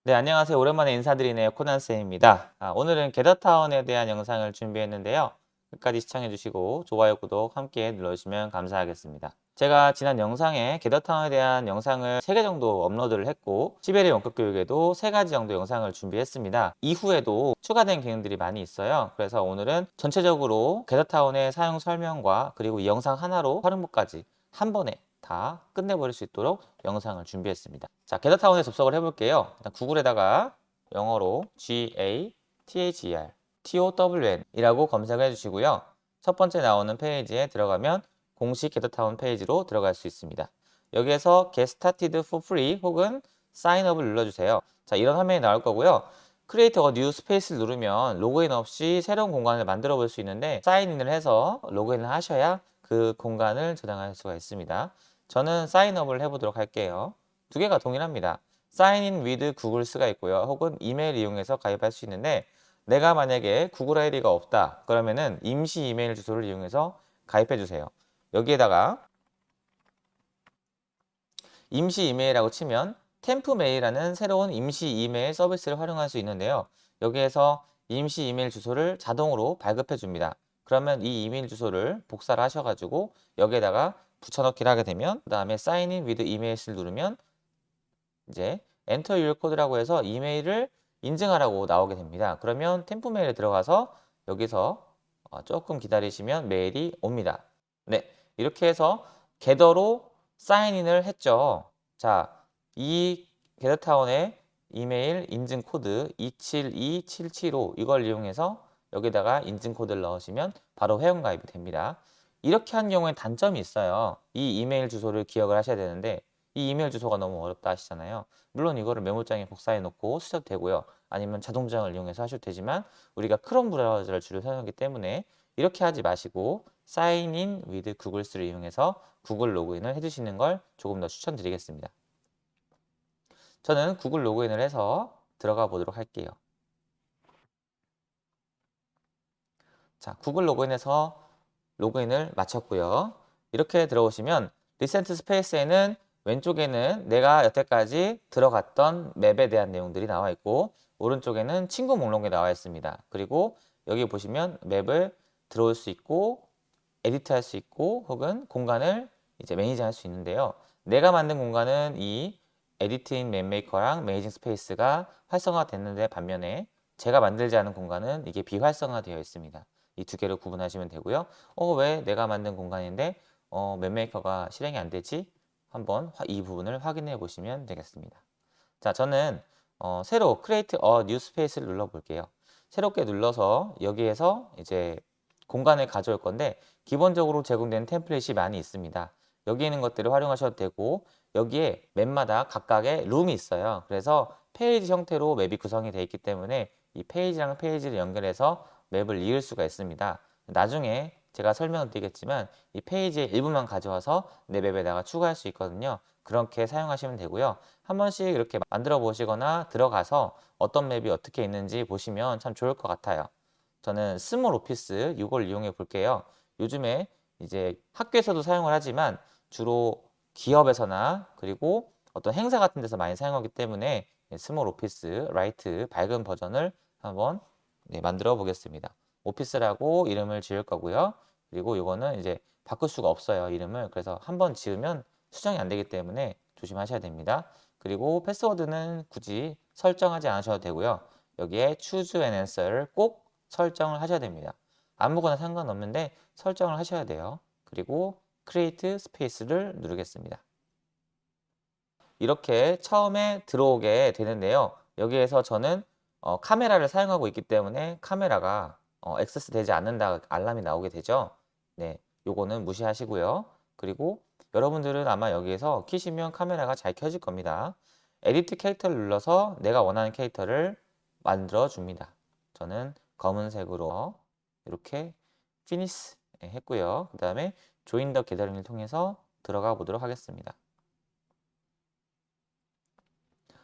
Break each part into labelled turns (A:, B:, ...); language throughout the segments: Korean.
A: 네, 안녕하세요. 오랜만에 인사드리네요. 코난쌤입니다. 오늘은 게더타운에 대한 영상을 준비했는데요. 끝까지 시청해주시고 좋아요, 구독 함께 눌러주시면 감사하겠습니다. 제가 지난 영상에 게더타운에 대한 영상을 3개 정도 업로드를 했고 시베리아 원격 교육에도 3가지 정도 영상을 준비했습니다. 이후에도 추가된 기능들이 많이 있어요. 그래서 오늘은 전체적으로 게더타운의 사용 설명과 그리고 이 영상 하나로 활용부까지 한 번에 다 끝내버릴 수 있도록 영상을 준비했습니다. 자, 게더타운에 접속을 해볼게요. 일단 구글에다가 영어로 GATHER TOWN 이라고 검색을 해주시고요. 첫 번째 나오는 페이지에 들어가면 공식 게더타운 페이지로 들어갈 수 있습니다. 여기에서 Get Started for Free 혹은 Sign Up을 눌러주세요. 자, 이런 화면이 나올 거고요. Create a New Space를 누르면 로그인 없이 새로운 공간을 만들어 볼 수 있는데 사인인을 해서 로그인을 하셔야 그 공간을 저장할 수가 있습니다. 저는 사인업을 해보도록 할게요. 두 개가 동일합니다. 사인인 with 구글스가 있고요. 혹은 이메일 이용해서 가입할 수 있는데 내가 만약에 구글 아이디가 없다. 그러면은 임시 이메일 주소를 이용해서 가입해 주세요. 여기에다가 임시 이메일이라고 치면 템프메일이라는 새로운 임시 이메일 서비스를 활용할 수 있는데요. 여기에서 임시 이메일 주소를 자동으로 발급해 줍니다. 그러면 이 이메일 주소를 복사를 하셔가지고 여기에다가 붙여넣기를 하게 되면 그 다음에 Sign in with email을 누르면 이제 Enter your code라고 해서 이메일을 인증하라고 나오게 됩니다. 그러면 템프메일에 들어가서 여기서 조금 기다리시면 메일이 옵니다. 네, 이렇게 해서 게더로 사인인을 했죠. 자, 이 게더타운의 이메일 인증 코드 272775 이걸 이용해서 여기다가 인증 코드를 넣으시면 바로 회원 가입이 됩니다. 이렇게 한 경우에 단점이 있어요. 이 이메일 주소를 기억을 하셔야 되는데 이 이메일 주소가 너무 어렵다 하시잖아요. 물론 이거를 메모장에 복사해 놓고 쓰셔도 되고요. 아니면 자동 저장을 이용해서 하셔도 되지만 우리가 크롬 브라우저를 주로 사용하기 때문에 이렇게 하지 마시고 사인 인 위드 구글스를 이용해서 구글 로그인을 해주시는 걸 조금 더 추천드리겠습니다. 저는 구글 로그인을 해서 들어가 보도록 할게요. 자, 구글 로그인해서 로그인을 마쳤고요. 이렇게 들어오시면 리센트 스페이스에는 왼쪽에는 내가 여태까지 들어갔던 맵에 대한 내용들이 나와 있고 오른쪽에는 친구 목록이 나와 있습니다. 그리고 여기 보시면 맵을 들어올 수 있고 에디트할 수 있고 혹은 공간을 이제 매니지할 수 있는데요. 내가 만든 공간은 이 에디트인 맵메이커랑 매니징 스페이스가 활성화됐는데 반면에 제가 만들지 않은 공간은 이게 비활성화되어 있습니다. 이 두 개로 구분하시면 되고요. 왜 내가 만든 공간인데 맵메이커가 실행이 안 되지? 한번 이 부분을 확인해 보시면 되겠습니다. 자, 저는 새로 Create a New Space를 눌러 볼게요. 새롭게 눌러서 여기에서 이제 공간을 가져올 건데 기본적으로 제공되는 템플릿이 많이 있습니다. 여기 있는 것들을 활용하셔도 되고 여기에 맵마다 각각의 룸이 있어요. 그래서 페이지 형태로 맵이 구성이 되어 있기 때문에 이 페이지랑 페이지를 연결해서 맵을 이을 수가 있습니다. 나중에 제가 설명을 드리겠지만 이 페이지의 일부만 가져와서 내 맵에다가 추가할 수 있거든요. 그렇게 사용하시면 되고요. 한 번씩 이렇게 만들어 보시거나 들어가서 어떤 맵이 어떻게 있는지 보시면 참 좋을 것 같아요. 저는 스몰 오피스 이걸 이용해 볼게요. 요즘에 이제 학교에서도 사용을 하지만 주로 기업에서나 그리고 어떤 행사 같은 데서 많이 사용하기 때문에 스몰 오피스 라이트 밝은 버전을 한번 만들어 보겠습니다. 오피스라고 이름을 지을 거고요. 그리고 이거는 이제 바꿀 수가 없어요. 이름을. 그래서 한번 지으면 수정이 안 되기 때문에 조심하셔야 됩니다. 그리고 패스워드는 굳이 설정하지 않으셔도 되고요. 여기에 choose an answer를 꼭 설정을 하셔야 됩니다. 아무거나 상관없는데 설정을 하셔야 돼요. 그리고 create space를 누르겠습니다. 이렇게 처음에 들어오게 되는데요. 여기에서 저는 카메라를 사용하고 있기 때문에 카메라가 액세스 되지 않는다 알람이 나오게 되죠. 네, 요거는 무시하시고요. 그리고 여러분들은 아마 여기에서 키시면 카메라가 잘 켜질 겁니다. 에디트 캐릭터를 눌러서 내가 원하는 캐릭터를 만들어 줍니다. 저는 검은색으로 이렇게 피니시 했고요. 그 다음에 조인 더 게더링을 통해서 들어가 보도록 하겠습니다.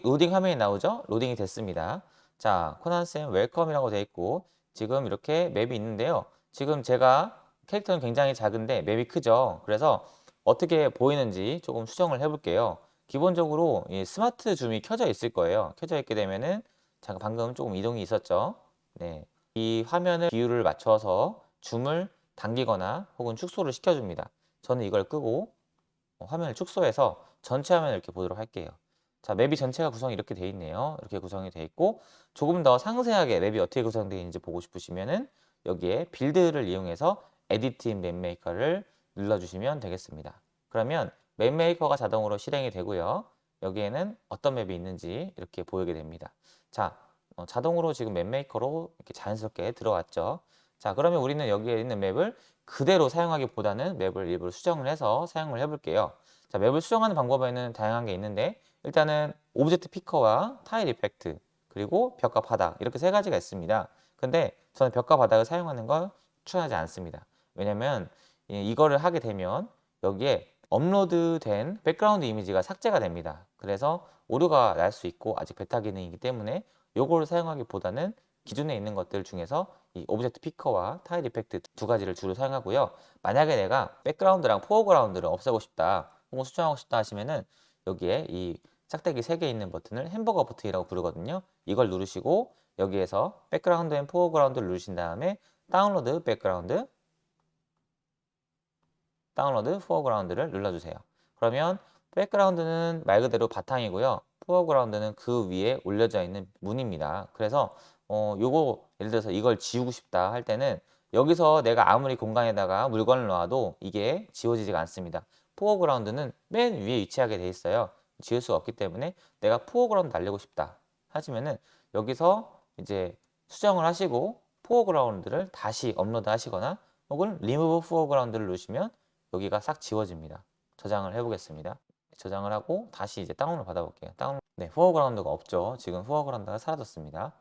A: 로딩 화면이 나오죠? 로딩이 됐습니다. 자, 코난쌤 웰컴이라고 되어 있고 지금 이렇게 맵이 있는데요. 지금 제가 캐릭터는 굉장히 작은데 맵이 크죠? 그래서 어떻게 보이는지 조금 수정을 해볼게요. 기본적으로 이 스마트 줌이 켜져 있을 거예요. 켜져 있게 되면은 잠깐 방금 조금 이동이 있었죠. 네. 이 화면을 비율을 맞춰서 줌을 당기거나 혹은 축소를 시켜줍니다. 저는 이걸 끄고 화면을 축소해서 전체 화면을 이렇게 보도록 할게요. 자, 맵이 전체가 구성이 이렇게 돼 있네요. 이렇게 구성이 돼 있고 조금 더 상세하게 맵이 어떻게 구성되어 있는지 보고 싶으시면은 여기에 빌드를 이용해서 에디트 인 맵메이커를 눌러주시면 되겠습니다. 그러면 맵메이커가 자동으로 실행이 되고요. 여기에는 어떤 맵이 있는지 이렇게 보이게 됩니다. 자, 자동으로 지금 맵메이커로 이렇게 자연스럽게 들어왔죠. 자, 그러면 우리는 여기에 있는 맵을 그대로 사용하기보다는 맵을 일부러 수정을 해서 사용을 해볼게요. 자, 맵을 수정하는 방법에는 다양한 게 있는데 일단은 오브젝트 피커와 타일 이펙트 그리고 벽과 바닥 이렇게 세 가지가 있습니다. 근데 저는 벽과 바닥을 사용하는 걸 추천하지 않습니다. 왜냐면 이거를 하게 되면 여기에 업로드된 백그라운드 이미지가 삭제가 됩니다. 그래서 오류가 날 수 있고 아직 베타 기능이기 때문에 이거를 사용하기보다는 기존에 있는 것들 중에서 이 오브젝트 피커와 타일 이펙트 두 가지를 주로 사용하고요. 만약에 내가 백그라운드랑 포어그라운드를 없애고 싶다 혹은 수정하고 싶다 하시면은 여기에 이 짝대기 3개 있는 버튼을 햄버거 버튼이라고 부르거든요. 이걸 누르시고 여기에서 백그라운드 앤 포어그라운드를 누르신 다음에 다운로드 백그라운드, 다운로드 포어그라운드를 눌러주세요. 그러면 백그라운드는 말 그대로 바탕이고요. 포어그라운드는 그 위에 올려져 있는 문입니다. 그래서 요거 예를 들어서 이걸 지우고 싶다 할 때는 여기서 내가 아무리 공간에다가 물건을 놔도 이게 지워지지가 않습니다. 포어그라운드는 맨 위에 위치하게 돼 있어요. 지울 수가 없기 때문에 내가 포어그라운드 날리고 싶다 하시면은 여기서 이제 수정을 하시고 포어그라운드를 다시 업로드 하시거나 혹은 리무브 포어그라운드를 누르시면 여기가 싹 지워집니다. 저장을 해보겠습니다. 저장을 하고 다시 이제 다운을 받아볼게요. 다운. 네, 포어그라운드가 없죠. 지금 포어그라운드가 사라졌습니다.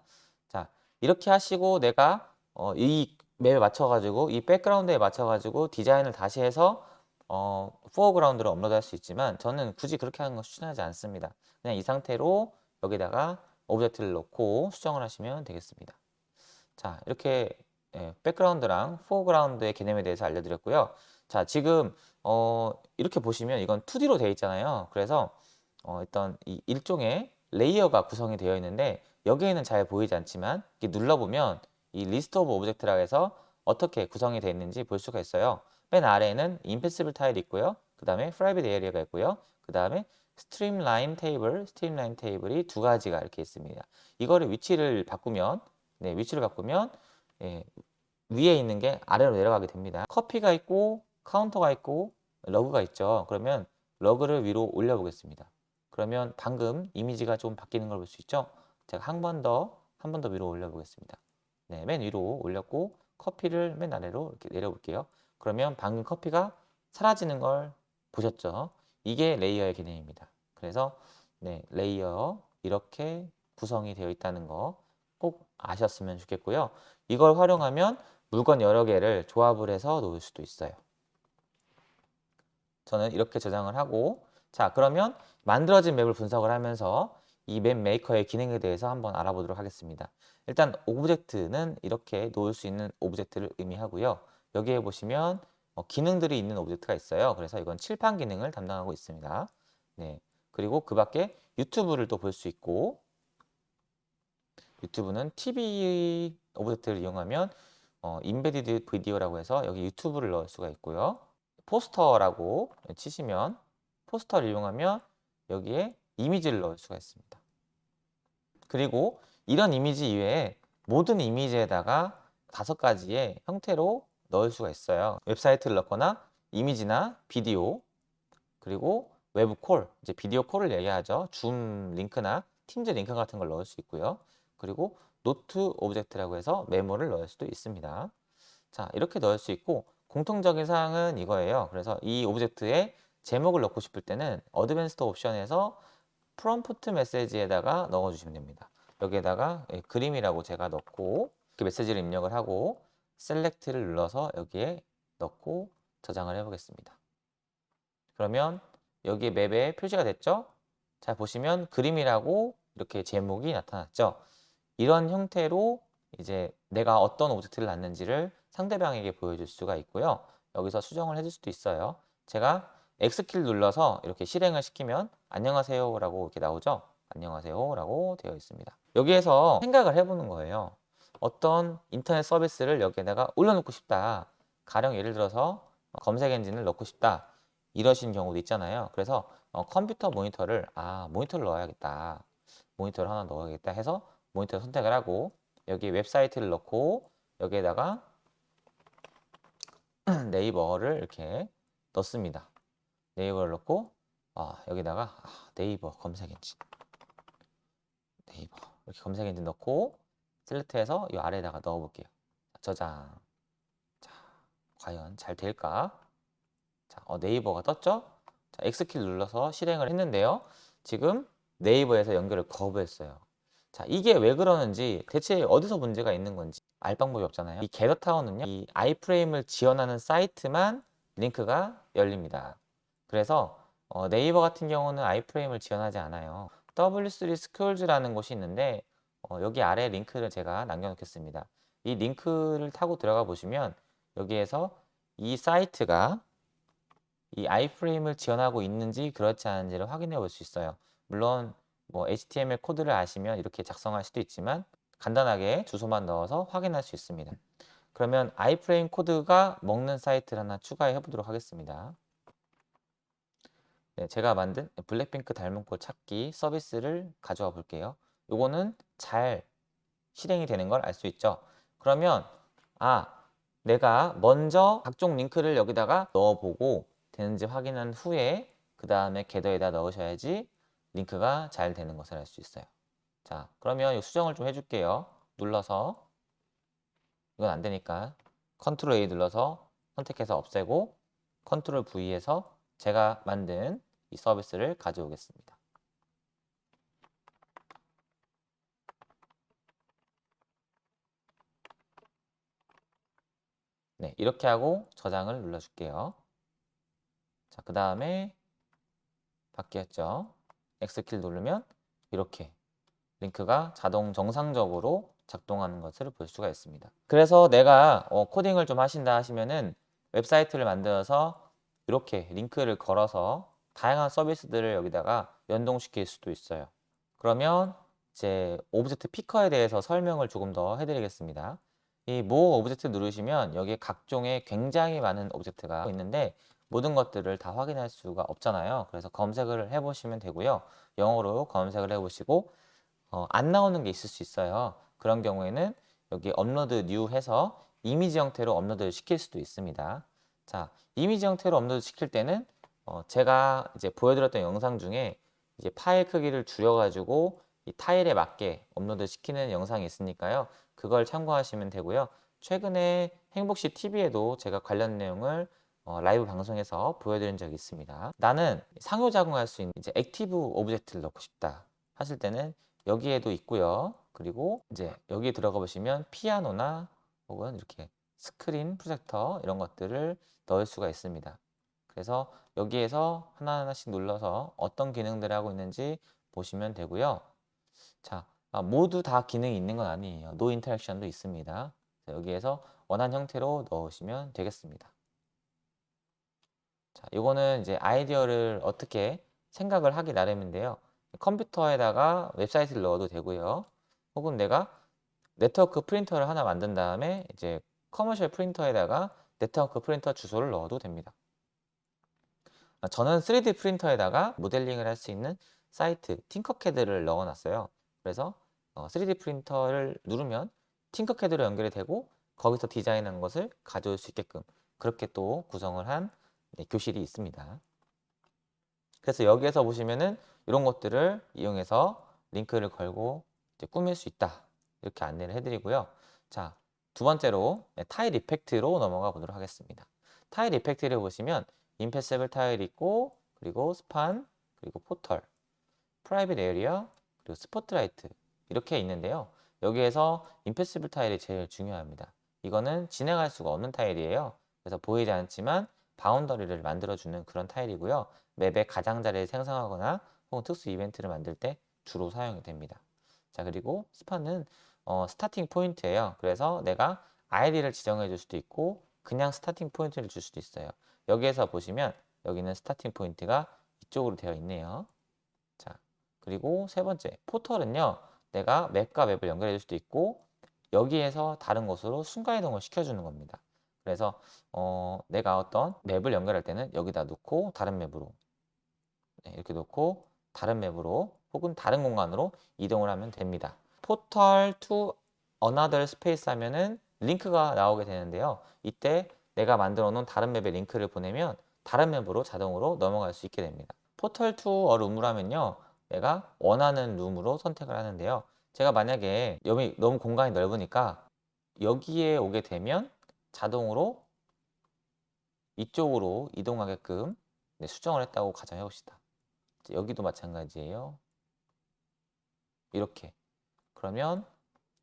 A: 자, 이렇게 하시고 내가 이 맵에 맞춰가지고 이 백그라운드에 맞춰가지고 디자인을 다시 해서 포어그라운드를 업로드할 수 있지만 저는 굳이 그렇게 하는 거 추천하지 않습니다. 그냥 이 상태로 여기다가 오브젝트를 넣고 수정을 하시면 되겠습니다. 자, 이렇게 백그라운드랑 포어그라운드의 개념에 대해서 알려드렸고요. 자, 지금 이렇게 보시면 이건 2D로 되어 있잖아요. 그래서 일단 이 일종의 레이어가 구성이 되어 있는데 여기에는 잘 보이지 않지만 이렇게 눌러보면 이 리스트 오브 오브젝트라고 해서 어떻게 구성이 되어 있는지 볼 수가 있어요. 맨 아래에는 인패시블 타일이 있고요. 그 다음에 프라이빗 에리어가 있고요. 그 다음에 스트림라인 테이블, 스트림라인 테이블이 두 가지가 이렇게 있습니다. 이거를 위치를 바꾸면 위치를 바꾸면 예, 위에 있는 게 아래로 내려가게 됩니다. 커피가 있고 카운터가 있고 러그가 있죠. 그러면 러그를 위로 올려보겠습니다. 그러면 방금 이미지가 좀 바뀌는 걸 볼 수 있죠. 제가 한 번 더 위로 올려보겠습니다. 네, 맨 위로 올렸고 커피를 맨 아래로 이렇게 내려볼게요. 그러면 방금 커피가 사라지는 걸 보셨죠? 이게 레이어의 개념입니다. 그래서 네, 레이어 이렇게 구성이 되어 있다는 거 꼭 아셨으면 좋겠고요. 이걸 활용하면 물건 여러 개를 조합을 해서 놓을 수도 있어요. 저는 이렇게 저장을 하고 자, 그러면 만들어진 맵을 분석을 하면서 이 맵 메이커의 기능에 대해서 한번 알아보도록 하겠습니다. 일단 오브젝트는 이렇게 놓을 수 있는 오브젝트를 의미하고요. 여기에 보시면 기능들이 있는 오브젝트가 있어요. 그래서 이건 칠판 기능을 담당하고 있습니다. 네. 그리고 그 밖에 유튜브를 또 볼 수 있고 유튜브는 TV 오브젝트를 이용하면 인베디드 비디오라고 해서 여기 유튜브를 넣을 수가 있고요. 포스터라고 치시면 포스터를 이용하면 여기에 이미지를 넣을 수가 있습니다. 그리고 이런 이미지 이외에 모든 이미지에다가 5가지의 형태로 넣을 수가 있어요. 웹사이트를 넣거나 이미지나 비디오 그리고 외부 콜, 이제 비디오 콜을 얘기하죠. 줌 링크나 팀즈 링크 같은 걸 넣을 수 있고요. 그리고 노트 오브젝트라고 해서 메모를 넣을 수도 있습니다. 자, 이렇게 넣을 수 있고 공통적인 사항은 이거예요. 그래서 이 오브젝트에 제목을 넣고 싶을 때는 어드밴스드 옵션에서 프롬프트 메시지에다가 넣어주시면 됩니다. 여기에다가 그림이라고 제가 넣고 그 메시지를 입력을 하고 셀렉트를 눌러서 여기에 넣고 저장을 해보겠습니다. 그러면 여기 맵에 표시가 됐죠? 잘 보시면 그림이라고 이렇게 제목이 나타났죠? 이런 형태로 이제 내가 어떤 오브젝트를 놨는지를 상대방에게 보여줄 수가 있고요. 여기서 수정을 해줄 수도 있어요. 제가 X키를 눌러서 이렇게 실행을 시키면 안녕하세요라고 이렇게 나오죠. 안녕하세요라고 되어 있습니다. 여기에서 생각을 해보는 거예요. 어떤 인터넷 서비스를 여기에다가 올려놓고 싶다. 가령 예를 들어서 검색 엔진을 넣고 싶다. 이러신 경우도 있잖아요. 그래서 컴퓨터 모니터를 모니터를 넣어야겠다. 모니터를 하나 넣어야겠다 해서 모니터 선택을 하고 여기 웹사이트를 넣고 여기에다가 네이버를 이렇게 넣습니다. 네이버를 넣고 여기다가 네이버 검색 엔진 네이버 이렇게 검색 엔진 넣고 셀렉트해서 이 아래에다가 넣어 볼게요. 저장. 자, 과연 잘 될까? 자, 네이버가 떴죠? 자, X키를 눌러서 실행을 했는데요. 지금 네이버에서 연결을 거부했어요. 자, 이게 왜 그러는지 대체 어디서 문제가 있는 건지 알 방법이 없잖아요. 이 게더타운은요, 이 아이프레임을 지원하는 사이트만 링크가 열립니다. 그래서 네이버 같은 경우는 아이프레임을 지원하지 않아요. W3 Schools 곳이 있는데 여기 아래 링크를 제가 남겨놓겠습니다. 이 링크를 타고 들어가 보시면 여기에서 이 사이트가 이 아이프레임을 지원하고 있는지 그렇지 않은지를 확인해 볼 수 있어요. 물론 뭐 HTML 코드를 아시면 이렇게 작성할 수도 있지만 간단하게 주소만 넣어서 확인할 수 있습니다. 그러면 아이프레임 코드가 먹는 사이트를 하나 추가해 보도록 하겠습니다. 네, 제가 만든 블랙핑크 닮은 꼴 찾기 서비스를 가져와 볼게요. 요거는 잘 실행이 되는 걸 알 수 있죠. 그러면 내가 먼저 각종 링크를 여기다가 넣어보고 되는지 확인한 후에 그 다음에 게더에다 넣으셔야지 링크가 잘 되는 것을 알 수 있어요. 자, 그러면 이 수정을 좀 해줄게요. 눌러서 이건 안 되니까 컨트롤 A 눌러서 선택해서 없애고 컨트롤 V에서 제가 만든 이 서비스를 가져오겠습니다. 네, 이렇게 하고 저장을 눌러줄게요. 자, 그 다음에 바뀌었죠. X키를 누르면 이렇게 링크가 자동 정상적으로 작동하는 것을 볼 수가 있습니다. 그래서 내가 코딩을 좀 하신다 하시면은 웹사이트를 만들어서 이렇게 링크를 걸어서 다양한 서비스들을 여기다가 연동시킬 수도 있어요. 그러면 이제 오브젝트 피커에 대해서 설명을 조금 더 해드리겠습니다. 이 모 오브젝트 누르시면 여기에 각종의 굉장히 많은 오브젝트가 있는데 모든 것들을 다 확인할 수가 없잖아요. 그래서 검색을 해보시면 되고요. 영어로 검색을 해보시고 안 나오는 게 있을 수 있어요. 그런 경우에는 여기 업로드 뉴 해서 이미지 형태로 업로드를 시킬 수도 있습니다. 자, 이미지 형태로 업로드 시킬 때는 제가 이제 보여드렸던 영상 중에 이제 파일 크기를 줄여가지고 이 타일에 맞게 업로드 시키는 영상이 있으니까요. 그걸 참고하시면 되고요. 최근에 행복시 TV에도 제가 관련 내용을 라이브 방송에서 보여드린 적이 있습니다. 나는 상호작용할 수 있는 이제 액티브 오브젝트를 넣고 싶다 하실 때는 여기에도 있고요. 그리고 이제 여기에 들어가 보시면 피아노나 혹은 이렇게 스크린 프로젝터 이런 것들을 넣을 수가 있습니다. 그래서 여기에서 하나하나씩 눌러서 어떤 기능들을 하고 있는지 보시면 되고요. 자, 모두 다 기능이 있는 건 아니에요. 노 인터랙션도 있습니다. 여기에서 원하는 형태로 넣으시면 되겠습니다. 자, 이거는 이제 아이디어를 어떻게 생각을 하기 나름인데요. 컴퓨터에다가 웹사이트를 넣어도 되고요. 혹은 내가 네트워크 프린터를 하나 만든 다음에 이제 커머셜 프린터에다가 네트워크 프린터 주소를 넣어도 됩니다. 저는 3D 프린터에다가 모델링을 할 수 있는 사이트 팅커캐드를 넣어놨어요. 그래서 3D 프린터를 누르면 팅커캐드로 연결이 되고 거기서 디자인한 것을 가져올 수 있게끔 그렇게 또 구성을 한 교실이 있습니다. 그래서 여기에서 보시면은 이런 것들을 이용해서 링크를 걸고 이제 꾸밀 수 있다. 이렇게 안내를 해드리고요. 자, 두 번째로 타일 이펙트로 넘어가 보도록 하겠습니다. 타일 이펙트를 보시면 임패시블 타일이 있고 그리고 스판 그리고 포털 프라이빗 에리어 그리고 스포트라이트 이렇게 있는데요. 여기에서 임패시블 타일이 제일 중요합니다. 이거는 진행할 수가 없는 타일이에요. 그래서 보이지 않지만 바운더리를 만들어주는 그런 타일이고요. 맵의 가장자리를 생성하거나 혹은 특수 이벤트를 만들 때 주로 사용이 됩니다. 자, 그리고 스판은 스타팅 포인트예요. 그래서 내가 아이디를 지정해 줄 수도 있고 그냥 스타팅 포인트를 줄 수도 있어요. 여기에서 보시면 여기는 스타팅 포인트가 이쪽으로 되어 있네요. 그리고 세 번째, 포털은요. 내가 맵과 맵을 연결해 줄 수도 있고 여기에서 다른 곳으로 순간이동을 시켜주는 겁니다. 그래서 내가 어떤 맵을 연결할 때는 여기다 놓고 다른 맵으로 이렇게 놓고 다른 맵으로 혹은 다른 공간으로 이동을 하면 됩니다. 포털 to another space 하면은 링크가 나오게 되는데요. 이때 내가 만들어 놓은 다른 맵의 링크를 보내면 다른 맵으로 자동으로 넘어갈 수 있게 됩니다. 포털 to a room을 하면요. 내가 원하는 룸으로 선택을 하는데요. 제가 만약에 여기 너무 공간이 넓으니까 여기에 오게 되면 자동으로 이쪽으로 이동하게끔 수정을 했다고 가정해 봅시다. 여기도 마찬가지예요. 이렇게. 그러면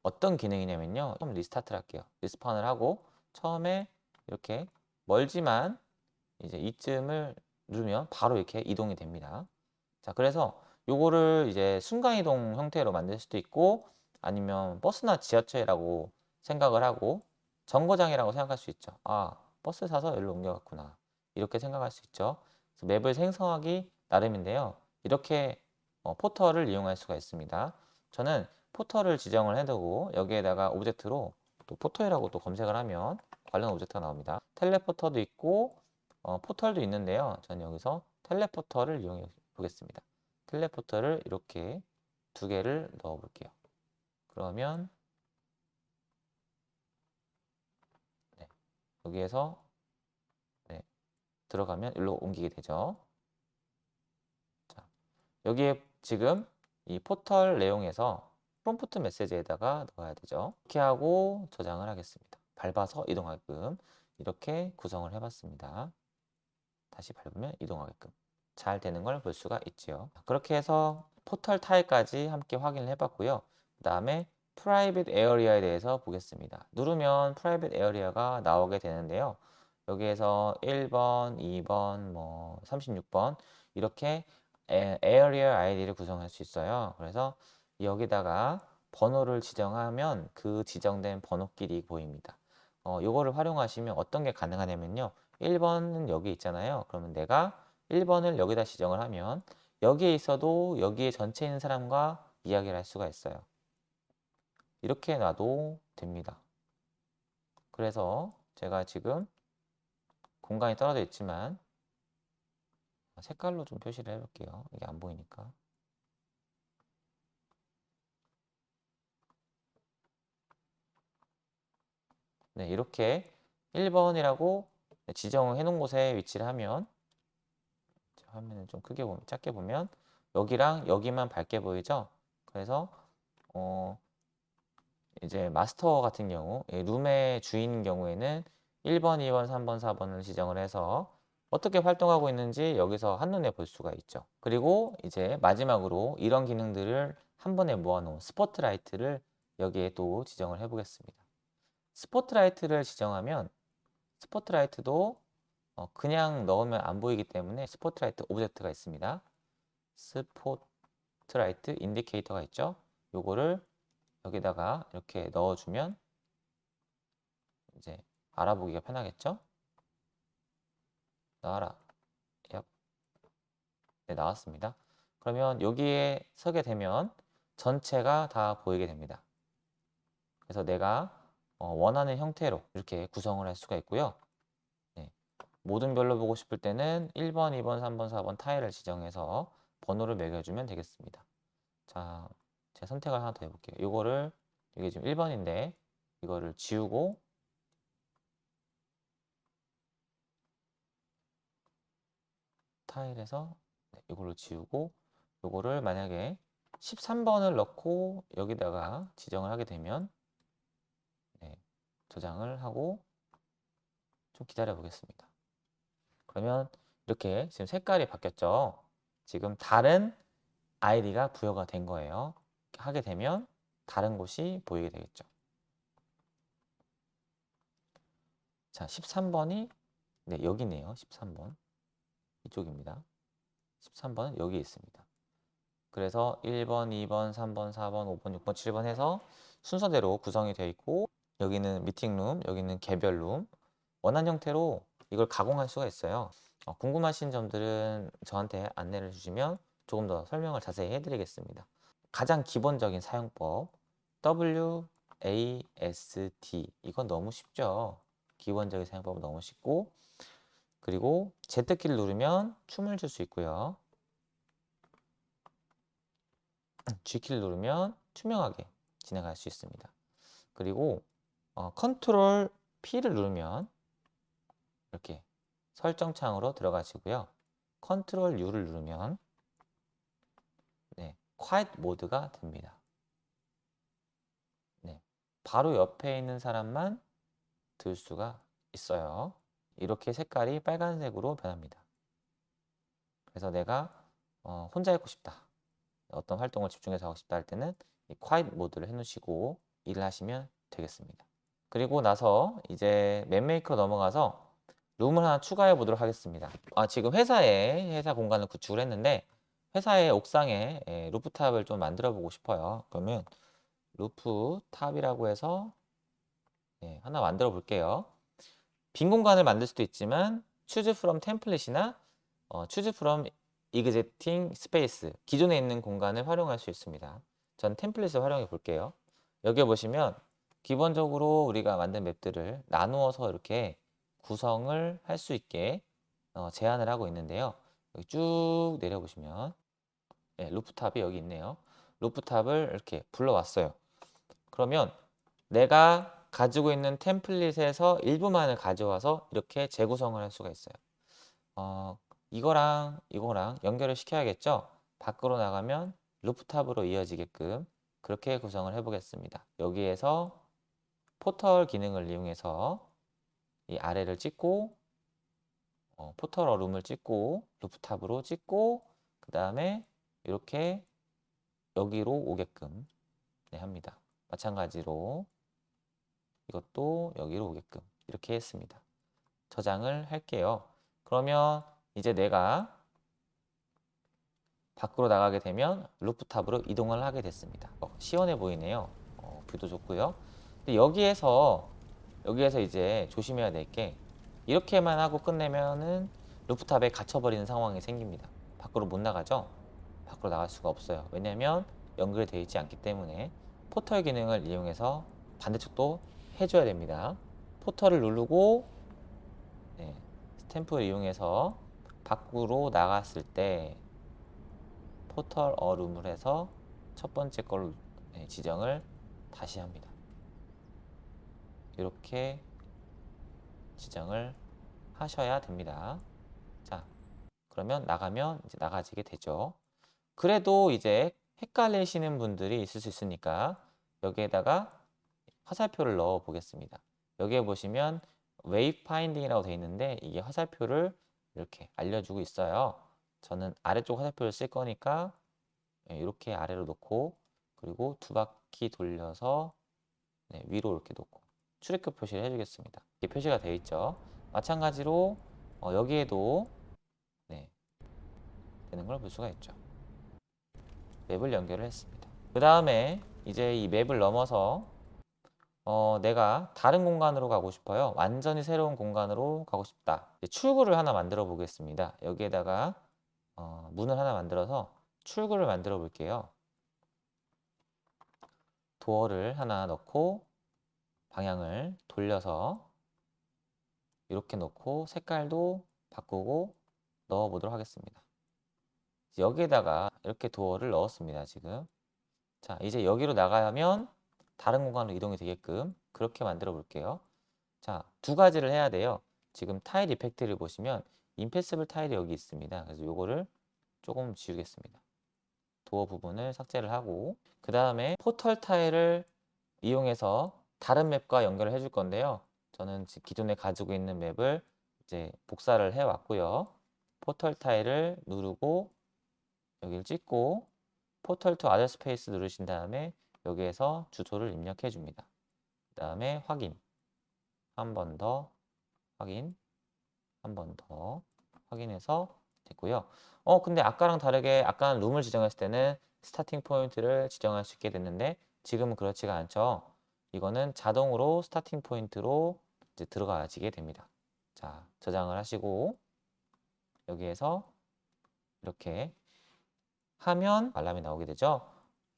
A: 어떤 기능이냐면요. 처음 리스타트를 할게요. 리스폰을 하고 처음에 이렇게 멀지만 이제 이쯤을 누르면 바로 이렇게 이동이 됩니다. 자, 그래서 요거를 이제 순간이동 형태로 만들 수도 있고 아니면 버스나 지하철이라고 생각을 하고 정거장이라고 생각할 수 있죠. 아, 버스 사서 여기로 옮겨갔구나. 이렇게 생각할 수 있죠. 그래서 맵을 생성하기 나름인데요. 이렇게 포털을 이용할 수가 있습니다. 저는 포털을 지정을 해두고 여기에다가 오브젝트로 또 포털이라고 또 검색을 하면 관련 오브젝트가 나옵니다. 텔레포터도 있고 포털도 있는데요. 저는 여기서 텔레포터를 이용해 보겠습니다. 텔레포터를 이렇게 두 개를 넣어 볼게요. 그러면 네, 여기에서 네, 들어가면 일로 옮기게 되죠. 자, 여기에 지금 이 포털 내용에서 프롬프트 메시지에다가 넣어야 되죠. 이렇게 하고 저장을 하겠습니다. 밟아서 이동하게끔 이렇게 구성을 해봤습니다. 다시 밟으면 이동하게끔 잘 되는 걸 볼 수가 있지요. 그렇게 해서 포털 타입까지 함께 확인을 해봤고요. 그 다음에 프라이빗 에어리어에 대해서 보겠습니다. 누르면 프라이빗 에어리어가 나오게 되는데요. 여기에서 1번, 2번, 뭐 36번 이렇게 에어리어 아이디를 구성할 수 있어요. 그래서 여기다가 번호를 지정하면 그 지정된 번호끼리 보입니다. 요거를 활용하시면 어떤 게 가능하냐면요. 1번은 여기 있잖아요. 그러면 내가 1번을 여기다 지정을 하면 여기에 있어도 여기에 전체에 있는 사람과 이야기를 할 수가 있어요. 이렇게 놔도 됩니다. 그래서 제가 지금 공간이 떨어져 있지만 색깔로 좀 표시를 해볼게요. 이게 안 보이니까. 네, 이렇게 1번이라고 지정을 해놓은 곳에 위치를 하면 화면을 좀 크게 보면 작게 보면 여기랑 여기만 밝게 보이죠? 그래서 이제 마스터 같은 경우 룸의 주인 경우에는 1번, 2번, 3번, 4번을 지정을 해서 어떻게 활동하고 있는지 여기서 한눈에 볼 수가 있죠. 그리고 이제 마지막으로 이런 기능들을 한 번에 모아놓은 스포트라이트를 여기에 또 지정을 해보겠습니다. 스포트라이트를 지정하면 스포트라이트도 그냥 넣으면 안 보이기 때문에 스포트라이트 오브젝트가 있습니다. 스포트라이트 인디케이터가 있죠. 요거를 여기다가 이렇게 넣어주면 이제 알아보기가 편하겠죠? 나와라. 얍. 네, 나왔습니다. 그러면 여기에 서게 되면 전체가 다 보이게 됩니다. 그래서 내가 원하는 형태로 이렇게 구성을 할 수가 있고요. 네. 모든 별로 보고 싶을 때는 1번, 2번, 3번, 4번 타일을 지정해서 번호를 매겨주면 되겠습니다. 자, 제가 선택을 하나 더 해볼게요. 이거를 이게 지금 1번인데 이거를 지우고 타일에서 이걸로 지우고 이거를 만약에 13번을 넣고 여기다가 지정을 하게 되면 네, 저장을 하고 좀 기다려 보겠습니다. 그러면 이렇게 지금 색깔이 바뀌었죠. 지금 다른 아이디가 부여가 된 거예요. 하게 되면 다른 곳이 보이게 되겠죠. 자, 13번이 네, 여기네요. 13번. 이쪽입니다. 13번은 여기 있습니다. 그래서 1번, 2번, 3번, 4번, 5번, 6번, 7번 해서 순서대로 구성이 되어 있고 여기는 미팅룸, 여기는 개별룸 원하는 형태로 이걸 가공할 수가 있어요. 궁금하신 점들은 저한테 안내를 주시면 조금 더 설명을 자세히 해드리겠습니다. 가장 기본적인 사용법 WASD 이건 너무 쉽죠. 기본적인 사용법은 너무 쉽고 그리고 Z키를 누르면 춤을 출 수 있고요. G키를 누르면 투명하게 진행할 수 있습니다. 그리고 컨트롤 P를 누르면 이렇게 설정 창으로 들어가시고요. 컨트롤 U를 누르면 네, quiet 모드가 됩니다. 네, 바로 옆에 있는 사람만 들 수가 있어요. 이렇게 색깔이 빨간색으로 변합니다. 그래서 내가 혼자 있고 싶다. 어떤 활동을 집중해서 하고 싶다 할 때는 이 quiet 모드를 해놓으시고 일을 하시면 되겠습니다. 그리고 나서 이제 맵메이커 넘어가서 룸을 하나 추가해 보도록 하겠습니다. 지금 회사에 회사 공간을 구축을 했는데 회사의 옥상에 루프탑을 좀 만들어 보고 싶어요. 그러면 루프탑이라고 해서 하나 만들어 볼게요. 빈 공간을 만들 수도 있지만 choose from 템플릿이나 choose from existing space 기존에 있는 공간을 활용할 수 있습니다. 전 템플릿을 활용해 볼게요. 여기 보시면 기본적으로 우리가 만든 맵들을 나누어서 이렇게 구성을 할 수 있게 제한을 하고 있는데요. 여기 쭉 내려보시면 루프탑이 여기 있네요. 루프탑을 이렇게 불러왔어요. 그러면 내가 가지고 있는 템플릿에서 일부만을 가져와서 이렇게 재구성을 할 수가 있어요. 이거랑 이거랑 연결을 시켜야겠죠? 밖으로 나가면 루프탑으로 이어지게끔 그렇게 구성을 해보겠습니다. 여기에서 포털 기능을 이용해서 이 아래를 찍고 포털 어룸을 찍고 루프탑으로 찍고 그 다음에 이렇게 여기로 오게끔 합니다. 마찬가지로 이것도 여기로 오게끔 이렇게 했습니다. 저장을 할게요. 그러면 이제 내가 밖으로 나가게 되면 루프탑으로 이동을 하게 됐습니다. 시원해 보이네요. 뷰도 좋고요. 근데 여기에서 이제 조심해야 될 게 이렇게만 하고 끝내면은 루프탑에 갇혀버리는 상황이 생깁니다. 밖으로 못 나가죠? 밖으로 나갈 수가 없어요. 왜냐면 연결되어 있지 않기 때문에 포털 기능을 이용해서 반대쪽도 해줘야 됩니다. 포털을 누르고 스탬프를 이용해서 밖으로 나갔을 때 포털 어룸을 해서 첫 번째 걸로 지정을 다시 합니다. 이렇게 지정을 하셔야 됩니다. 자, 그러면 나가면 이제 나가지게 되죠. 그래도 이제 헷갈리시는 분들이 있을 수 있으니까 여기에다가 화살표를 넣어 보겠습니다. 여기에 보시면 웨이파인딩이라고 되어 있는데 이게 화살표를 이렇게 알려주고 있어요. 저는 아래쪽 화살표를 쓸 거니까 이렇게 아래로 놓고 그리고 두 바퀴 돌려서 위로 이렇게 놓고 출입구 표시를 해주겠습니다. 이렇게 표시가 되어 있죠. 마찬가지로 여기에도 되는 걸 볼 수가 있죠. 맵을 연결을 했습니다. 그 다음에 이제 이 맵을 넘어서 내가 다른 공간으로 가고 싶어요. 완전히 새로운 공간으로 가고 싶다. 출구를 하나 만들어 보겠습니다. 여기에다가 문을 하나 만들어서 출구를 만들어 볼게요. 도어를 하나 넣고 방향을 돌려서 이렇게 놓고 색깔도 바꾸고 넣어 보도록 하겠습니다. 여기에다가 이렇게 도어를 넣었습니다. 지금 자 이제 여기로 나가면 다른 공간으로 이동이 되게끔 그렇게 만들어 볼게요. 자, 두 가지를 해야 돼요. 지금 타일 이펙트를 보시면 임패서블 타일이 여기 있습니다. 그래서 요거를 조금 지우겠습니다. 도어 부분을 삭제를 하고 그 다음에 포털 타일을 이용해서 다른 맵과 연결을 해줄 건데요. 저는 기존에 가지고 있는 맵을 이제 복사를 해 왔고요. 포털 타일을 누르고 여기를 찍고 포털 투 아더 스페이스 누르신 다음에 여기에서 주소를 입력해 줍니다. 그 다음에 확인 한 번 더 확인 한 번 더 확인해서 됐고요. 근데 아까랑 다르게 아까는 룸을 지정했을 때는 스타팅 포인트를 지정할 수 있게 됐는데 지금은 그렇지가 않죠. 이거는 자동으로 스타팅 포인트로 이제 들어가지게 됩니다. 자, 저장을 하시고 여기에서 이렇게 하면 알람이 나오게 되죠.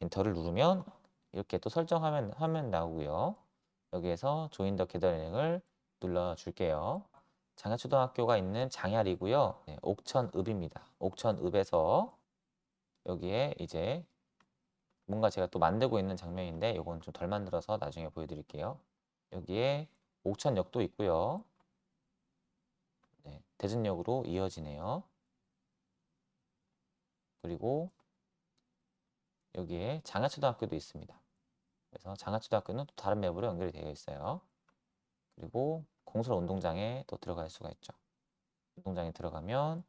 A: 엔터를 누르면 이렇게 또 설정하면 화면 나오고요. 여기에서 조인 더 게더링을 눌러줄게요. 장야초등학교가 있는 장야리고요. 네, 옥천읍입니다. 옥천읍에서 여기에 이제 뭔가 제가 또 만들고 있는 장면인데 이건 좀 덜 만들어서 나중에 보여드릴게요. 여기에 옥천역도 있고요. 네, 대전역으로 이어지네요. 그리고 여기에 장야초등학교도 있습니다. 그래서 장야초등학교는 또 다른 맵으로 연결이 되어 있어요. 그리고 공설 운동장에 또 들어갈 수가 있죠. 운동장에 들어가면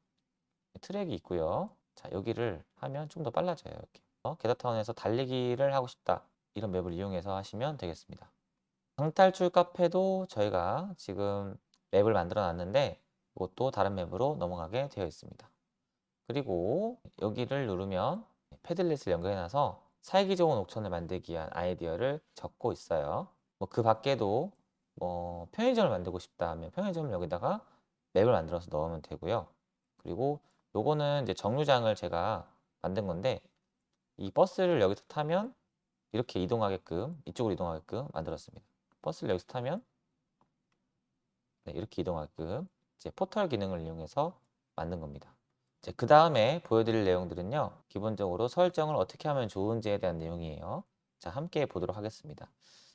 A: 트랙이 있고요. 자, 여기를 하면 좀 더 빨라져요. 이렇게. 게더타운에서 달리기를 하고 싶다. 이런 맵을 이용해서 하시면 되겠습니다. 방탈출 카페도 저희가 지금 맵을 만들어 놨는데 이것도 다른 맵으로 넘어가게 되어 있습니다. 그리고 여기를 누르면 패들렛을 연결해 놔서 살기 좋은 옥천을 만들기 위한 아이디어를 적고 있어요. 뭐 그 밖에도 뭐 편의점을 만들고 싶다 하면 편의점을 여기다가 맵을 만들어서 넣으면 되고요. 그리고 요거는 이제 정류장을 제가 만든 건데 이 버스를 여기서 타면 이렇게 이동하게끔 이쪽으로 이동하게끔 만들었습니다. 버스를 여기서 타면 네, 이렇게 이동하게끔 이제 포털 기능을 이용해서 만든 겁니다. 이제 그 다음에 보여드릴 내용들은요. 기본적으로 설정을 어떻게 하면 좋은지에 대한 내용이에요. 자, 함께 보도록 하겠습니다.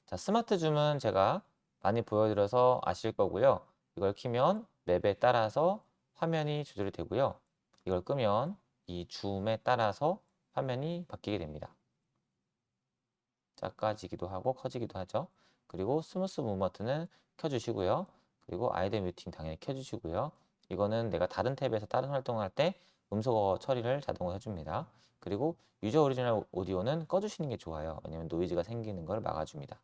A: 자, 스마트 줌은 제가 많이 보여드려서 아실 거고요. 이걸 키면 맵에 따라서 화면이 조절이 되고요. 이걸 끄면 이 줌에 따라서 화면이 바뀌게 됩니다. 작아지기도 하고 커지기도 하죠. 그리고 스무스 무브먼트는 켜주시고요. 그리고 아이들 뮤팅 당연히 켜주시고요. 이거는 내가 다른 탭에서 다른 활동을 할 때 음소거 처리를 자동으로 해줍니다. 그리고 유저 오리지널 오디오는 꺼주시는 게 좋아요. 왜냐면 노이즈가 생기는 걸 막아줍니다.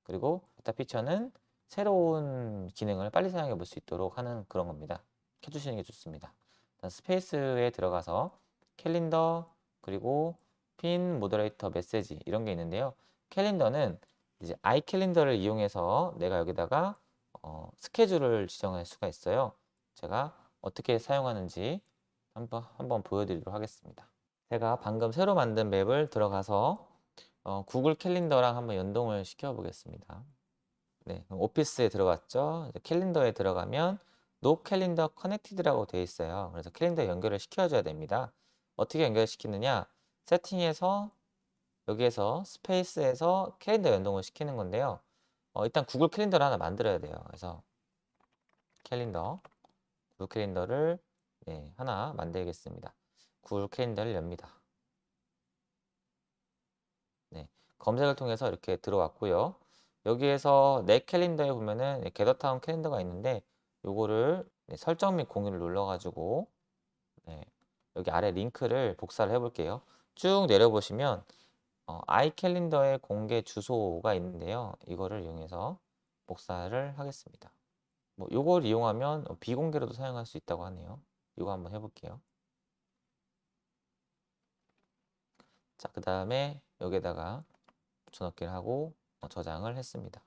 A: 그리고 기타 피처는 새로운 기능을 빨리 사용해 볼 수 있도록 하는 그런 겁니다. 켜주시는 게 좋습니다. 스페이스에 들어가서 캘린더 그리고 핀 모더레이터 메시지 이런 게 있는데요. 캘린더는 이제 아이캘린더를 이용해서 내가 여기다가 스케줄을 지정할 수가 있어요. 제가 어떻게 사용하는지 한번 보여드리도록 하겠습니다. 제가 방금 새로 만든 맵을 들어가서 구글 캘린더랑 한번 연동을 시켜 보겠습니다. 네, 오피스에 들어갔죠. 이제 캘린더에 들어가면 No Calendar Connected라고 되어 있어요. 그래서 캘린더 연결을 시켜줘야 됩니다. 어떻게 연결시키느냐? 세팅에서 여기에서 스페이스에서 캘린더 연동을 시키는 건데요. 일단 구글 캘린더를 하나 만들어야 돼요. 그래서 캘린더, 구글 캘린더를 네, 하나 만들겠습니다. 구글 캘린더를 엽니다. 네, 검색을 통해서 이렇게 들어왔고요. 여기에서 내 캘린더에 보면은 게더타운 캘린더가 있는데 요거를 설정 및 공유를 눌러가지고 네, 여기 아래 링크를 복사를 해볼게요. 쭉 내려보시면 아이캘린더의 공개 주소가 있는데요. 이거를 이용해서 복사를 하겠습니다. 뭐 요걸 이용하면 비공개로도 사용할 수 있다고 하네요. 이거 한번 해볼게요. 자, 그 다음에 여기에다가 붙여넣기를 하고 저장을 했습니다.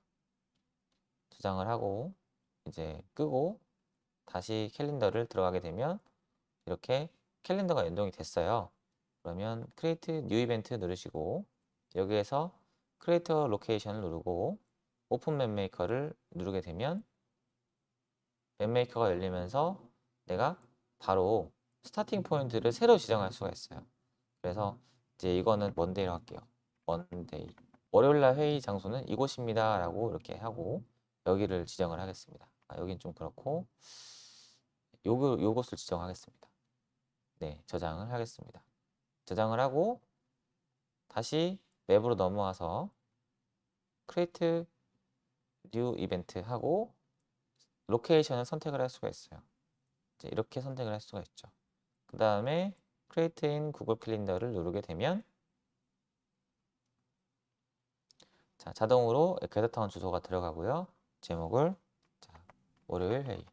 A: 저장을 하고 이제 끄고 다시 캘린더를 들어가게 되면 이렇게 캘린더가 연동이 됐어요. 그러면 크리에이트 뉴 이벤트 누르시고 여기에서 크리에이터 로케이션을 누르고 오픈 맵메이커를 누르게 되면 맵메이커가 열리면서 내가 바로 스타팅 포인트를 새로 지정할 수가 있어요. 그래서 이제 이거는 먼데이로 할게요. 먼데이. 월요일날 회의 장소는 이곳입니다. 라고 이렇게 하고 여기를 지정을 하겠습니다. 여긴 좀 그렇고 요것을 지정하겠습니다. 네, 저장을 하겠습니다. 저장을 하고 다시 맵으로 넘어와서 create new event 하고 로케이션을 선택을 할 수가 있어요. 이제 이렇게 선택을 할 수가 있죠. 그 다음에 create in 구글 캘린더를 누르게 되면 자, 자동으로 게더타운 주소가 들어가고요. 제목을 자, 월요일 회의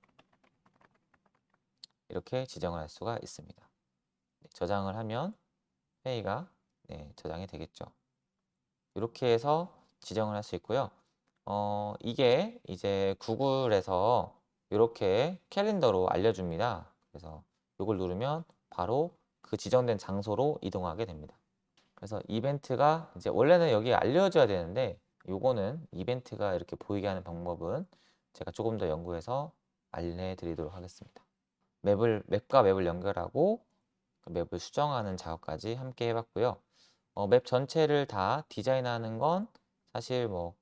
A: 이렇게 지정을 할 수가 있습니다. 네, 저장을 하면 회의가 네, 저장이 되겠죠. 이렇게 해서 지정을 할 수 있고요. 이게 이제 구글에서 이렇게 캘린더로 알려줍니다. 그래서 이걸 누르면 바로 그 지정된 장소로 이동하게 됩니다. 그래서 이벤트가 이제 원래는 여기에 알려줘야 되는데 요거는 이벤트가 이렇게 보이게 하는 방법은 제가 조금 더 연구해서 알려드리도록 하겠습니다. 맵과 맵을 연결하고 그 맵을 수정하는 작업까지 함께 해봤고요. 맵 전체를 다 디자인하는 건 사실 뭐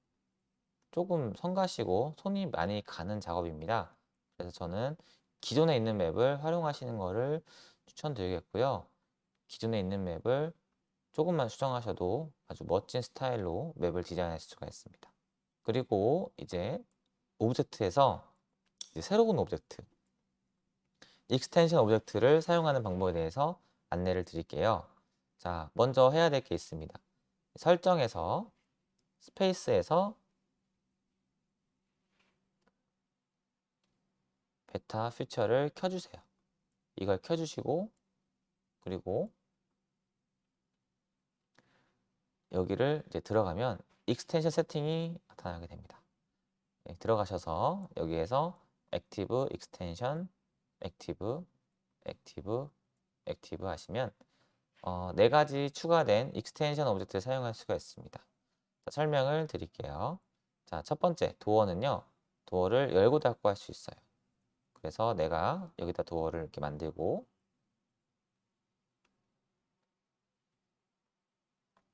A: 조금 성가시고 손이 많이 가는 작업입니다. 그래서 저는 기존에 있는 맵을 활용하시는 것을 추천드리겠고요. 기존에 있는 맵을 조금만 수정하셔도 아주 멋진 스타일로 맵을 디자인하실 수가 있습니다. 그리고 이제 오브젝트에서 이제 새로운 오브젝트, 익스텐션 오브젝트를 사용하는 방법에 대해서 안내를 드릴게요. 자, 먼저 해야 될 게 있습니다. 설정에서 스페이스에서 베타 퓨처를 켜주세요. 이걸 켜주시고 그리고 여기를 이제 들어가면 익스텐션 세팅이 나타나게 됩니다. 네, 들어가셔서 여기에서 액티브 익스텐션, 액티브, 액티브, 액티브 하시면 네 가지 추가된 익스텐션 오브젝트를 사용할 수가 있습니다. 자, 설명을 드릴게요. 자, 첫 번째 도어는요. 도어를 열고 닫고 할 수 있어요. 그래서 내가 여기다 도어를 이렇게 만들고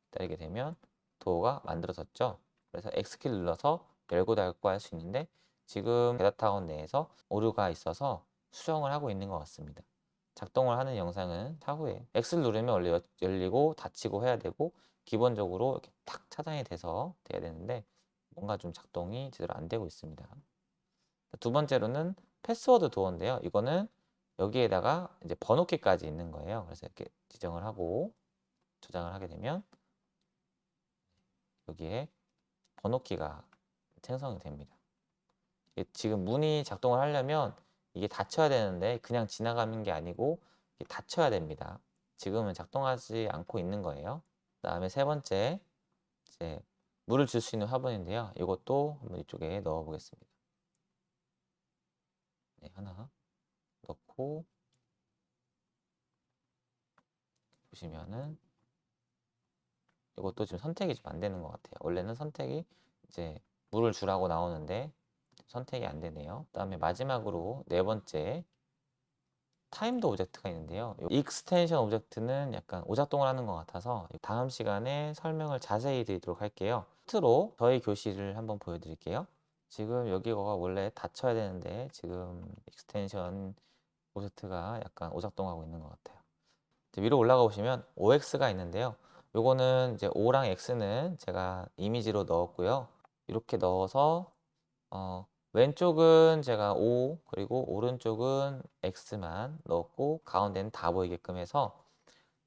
A: 때리게 되면 도어가 만들어졌죠. 그래서 X키를 눌러서 열고 닫고 할 수 있는데 지금 베타타운 내에서 오류가 있어서 수정을 하고 있는 것 같습니다. 작동을 하는 영상은 차후에 X를 누르면 원래 열리고 닫히고 해야 되고 기본적으로 이렇게 탁 차단이 돼서 돼야 되는데 뭔가 좀 작동이 제대로 안 되고 있습니다. 두 번째로는 패스워드 도어인데요. 이거는 여기에다가 이제 번호키까지 있는 거예요. 그래서 이렇게 지정을 하고 저장을 하게 되면 여기에 번호키가 생성이 됩니다. 지금 문이 작동을 하려면 이게 닫혀야 되는데 그냥 지나가는 게 아니고 닫혀야 됩니다. 지금은 작동하지 않고 있는 거예요. 그다음에 세 번째 이제 물을 줄 수 있는 화분인데요. 이것도 한번 이쪽에 넣어 보겠습니다. 네, 하나 넣고 보시면은 이것도 지금 선택이 좀 안 되는 것 같아요. 원래는 선택이 이제 물을 주라고 나오는데 선택이 안 되네요. 그다음에 마지막으로 네 번째 타임드 오브젝트가 있는데요. 이 익스텐션 오브젝트는 약간 오작동을 하는 것 같아서 다음 시간에 설명을 자세히 드리도록 할게요. 끝으로 저희 교실을 한번 보여드릴게요. 지금 여기가 원래 닫혀야 되는데 지금 익스텐션 오브젝트가 약간 오작동하고 있는 것 같아요. 위로 올라가 보시면 OX가 있는데요. 요거는 이제 O랑 X는 제가 이미지로 넣었고요. 이렇게 넣어서 왼쪽은 제가 O 그리고 오른쪽은 X만 넣었고 가운데는 다 보이게끔 해서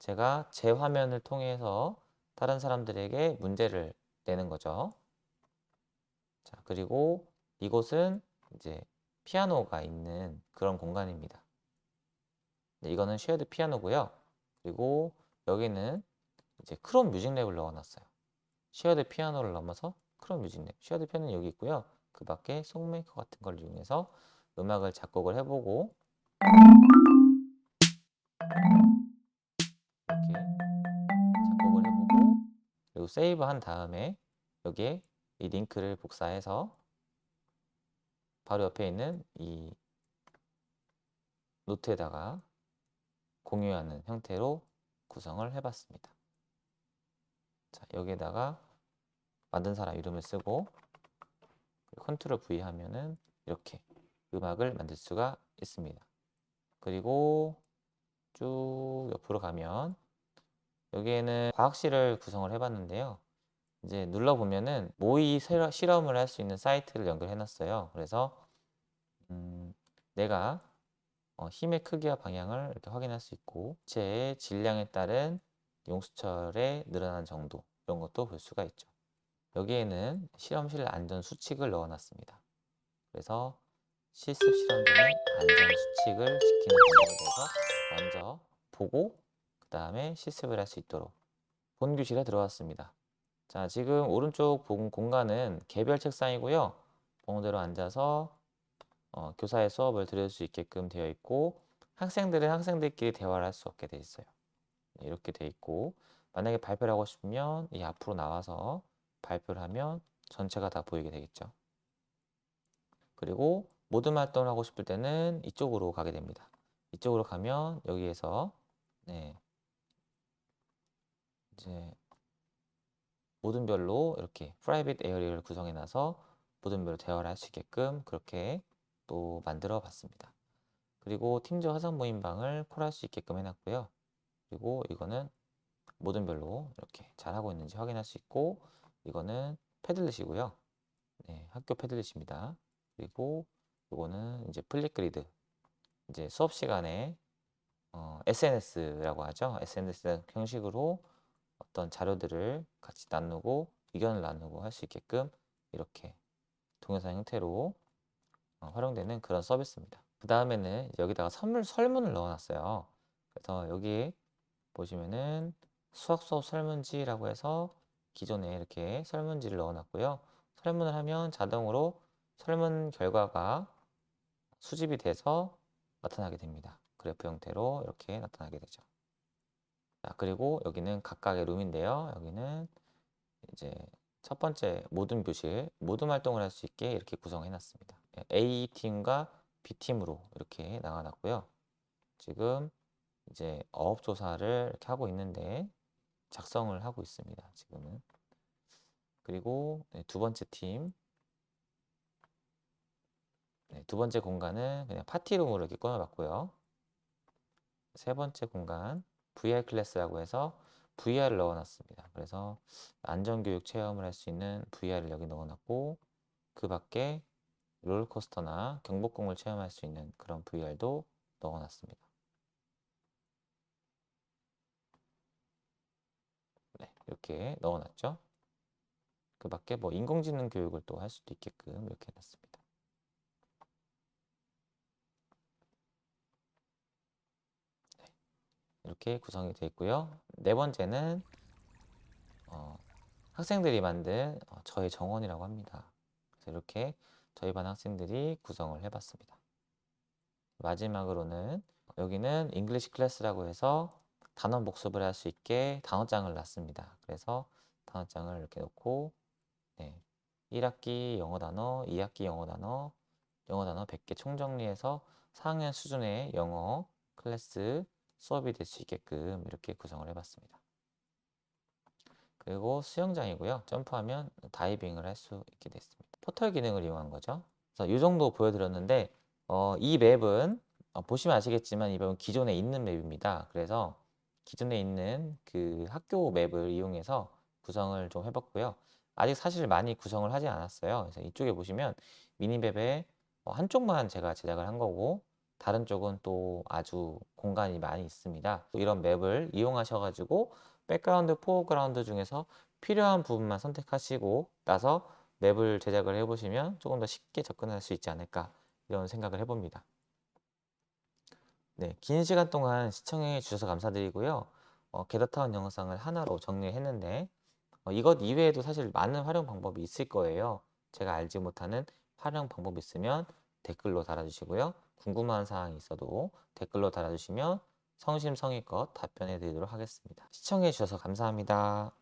A: 제가 제 화면을 통해서 다른 사람들에게 문제를 내는 거죠. 자, 그리고 이곳은 이제 피아노가 있는 그런 공간입니다. 네, 이거는 쉐어드 피아노고요. 그리고 여기는 이제 크롬 뮤직랩을 넣어놨어요. 쉐어드 피아노를 넘어서 크롬 뮤직랩. 쉐어드 피아노는 여기 있고요. 그 밖에 송메이커 같은 걸 이용해서 음악을 작곡을 해보고 이렇게 작곡을 해보고 그리고 세이브 한 다음에 여기에 이 링크를 복사해서 바로 옆에 있는 이 노트에다가 공유하는 형태로 구성을 해봤습니다. 자, 여기에다가 만든 사람 이름을 쓰고 컨트롤 V 하면은 이렇게 음악을 만들 수가 있습니다. 그리고 쭉 옆으로 가면 여기에는 과학실을 구성을 해봤는데요. 이제 눌러보면은 모의 실험을 할 수 있는 사이트를 연결해 놨어요. 그래서 내가 힘의 크기와 방향을 이렇게 확인할 수 있고 제 질량에 따른 용수철의 늘어난 정도 이런 것도 볼 수가 있죠. 여기에는 실험실 안전 수칙을 넣어 놨습니다. 그래서 실습 실험장의 안전 수칙을 지키는 방법에 대해서 먼저 보고 그 다음에 실습을 할 수 있도록 본교실에 들어왔습니다. 자, 지금 오른쪽 공간은 개별 책상이고요. 번호대로 앉아서 교사의 수업을 들을 수 있게끔 되어 있고 학생들은 학생들끼리 대화를 할 수 없게 되어 있어요. 이렇게 돼 있고, 만약에 발표를 하고 싶으면 이 앞으로 나와서 발표를 하면 전체가 다 보이게 되겠죠. 그리고 모든 활동을 하고 싶을 때는 이쪽으로 가게 됩니다. 이쪽으로 가면 여기에서 네, 이제 모든 별로 이렇게 프라이빗 에어리어를 구성해 놔서 모든 별로 대화를 할 수 있게끔 그렇게 또 만들어 봤습니다. 그리고 팀즈 화상 모임방을 콜할 수 있게끔 해놨고요. 그리고 이거는 모든 별로 이렇게 잘하고 있는지 확인할 수 있고, 이거는 패들렛이고요. 네, 학교 패들렛입니다. 그리고 이거는 이제 플립그리드, 이제 수업 시간에 SNS라고 하죠. SNS 형식으로 어떤 자료들을 같이 나누고 의견을 나누고 할 수 있게끔 이렇게 동영상 형태로 활용되는 그런 서비스입니다. 그 다음에는 여기다가 설문을 넣어놨어요. 그래서 여기 보시면은 수학 수업 설문지라고 해서 기존에 이렇게 설문지를 넣어놨고요. 설문을 하면 자동으로 설문 결과가 수집이 돼서 나타나게 됩니다. 그래프 형태로 이렇게 나타나게 되죠. 자, 그리고 여기는 각각의 룸인데요. 여기는 이제 첫 번째 모든 교실, 모든 활동을 할 수 있게 이렇게 구성해 놨습니다. A팀과 B팀으로 이렇게 나눠놨고요. 지금 이제 어업 조사를 이렇게 하고 있는데 작성을 하고 있습니다. 지금은. 그리고 두 번째 팀, 두 번째 공간은 그냥 파티룸으로 이렇게 꾸며봤고요. 세 번째 공간, VR 클래스라고 해서 VR을 넣어놨습니다. 그래서 안전교육 체험을 할 수 있는 VR을 여기 넣어놨고, 그 밖에 롤러코스터나 경복궁을 체험할 수 있는 그런 VR도 넣어놨습니다. 네, 이렇게 넣어놨죠. 그 밖에 뭐 인공지능 교육을 또 할 수도 있게끔 이렇게 해놨습니다. 네, 이렇게 구성이 되어 있고요. 네 번째는 학생들이 만든 저의 정원이라고 합니다. 그래서 이렇게 저희 반 학생들이 구성을 해봤습니다. 마지막으로는 여기는 잉글리시 클래스라고 해서 단어 복습을 할 수 있게 단어장을 놨습니다. 그래서 단어장을 이렇게 놓고 네, 1학기 영어 단어, 2학기 영어 단어 100개 총정리해서 4학년 수준의 영어 클래스 수업이 될 수 있게끔 이렇게 구성을 해봤습니다. 그리고 수영장이고요. 점프하면 다이빙을 할 수 있게 됐습니다. 포털 기능을 이용한 거죠. 그래서 이 정도 보여드렸는데 이 맵은 보시면 아시겠지만 이 맵은 기존에 있는 맵입니다. 그래서 기존에 있는 그 학교 맵을 이용해서 구성을 좀 해봤고요. 아직 사실 많이 구성을 하지 않았어요. 그래서 이쪽에 보시면 미니맵의 한쪽만 제가 제작을 한 거고 다른 쪽은 또 아주 공간이 많이 있습니다. 이런 맵을 이용하셔가지고 백그라운드, 포어그라운드 중에서 필요한 부분만 선택하시고 나서 맵을 제작을 해보시면 조금 더 쉽게 접근할 수 있지 않을까 이런 생각을 해봅니다. 네, 긴 시간 동안 시청해 주셔서 감사드리고요. 게더타운 영상을 하나로 정리했는데 이것 이외에도 사실 많은 활용 방법이 있을 거예요. 제가 알지 못하는 활용 방법이 있으면 댓글로 달아주시고요. 궁금한 사항이 있어도 댓글로 달아주시면 성심성의껏 답변해 드리도록 하겠습니다. 시청해 주셔서 감사합니다.